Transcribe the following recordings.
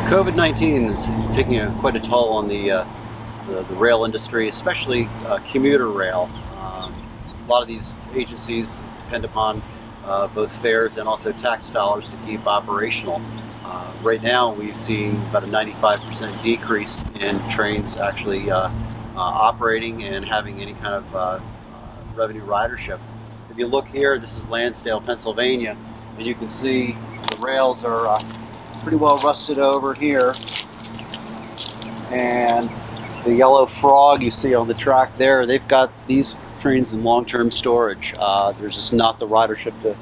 COVID-19 is taking quite a toll on the rail industry, especially commuter rail. A lot of these agencies depend upon both fares and also tax dollars to keep operational. Right now, we've seen about a 95% decrease in trains actually operating and having any kind of revenue ridership. If you look here, this is Lansdale, Pennsylvania, and you can see the rails are pretty well rusted over here, and the yellow frog you see on the track there, they've got these trains in long-term storage. There's just not the ridership to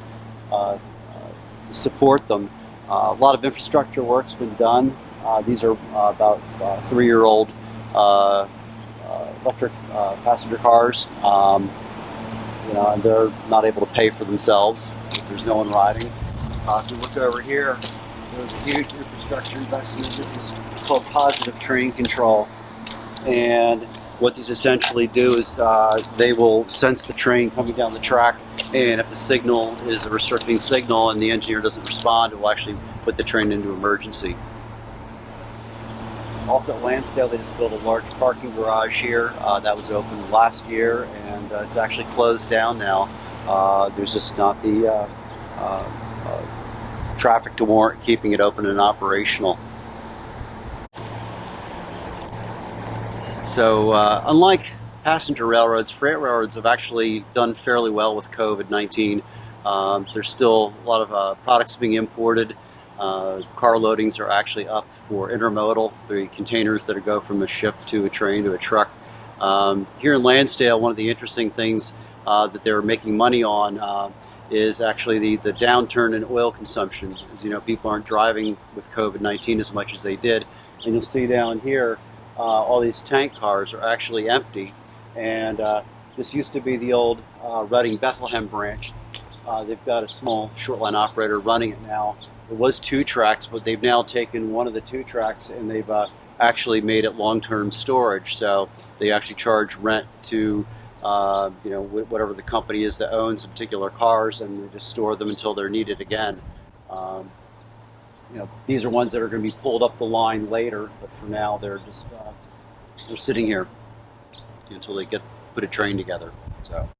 support them. A lot of infrastructure work's been done. These are about 3-year-old electric passenger cars. And they're not able to pay for themselves. There's no one riding. If you look over here, there's a huge infrastructure investment. This is called positive train control. And what these essentially do is they will sense the train coming down the track, and if the signal is a restricting signal and the engineer doesn't respond, it will actually put the train into emergency. Also at Lansdale, they just built a large parking garage here. That was opened last year, and it's actually closed down now. There's just not the traffic to warrant keeping it open and operational. So unlike passenger railroads, freight railroads have actually done fairly well with COVID-19. There's still a lot of products being imported. Car loadings are actually up for intermodal, the containers that go from a ship to a train to a truck. Here in Lansdale, one of the interesting things that they're making money on is actually the downturn in oil consumption. As you know, people aren't driving with COVID-19 as much as they did. And you'll see down here, all these tank cars are actually empty. And this used to be the old Reading Bethlehem branch. They've got a small short line operator running it now. It was 2 tracks, but they've now taken one of the 2 tracks and they've actually made it long-term storage. So they actually charge rent to whatever the company is that owns particular cars, and they just store them until they're needed again. These are ones that are going to be pulled up the line later, but for now they're just they're sitting here until they put a train together. So.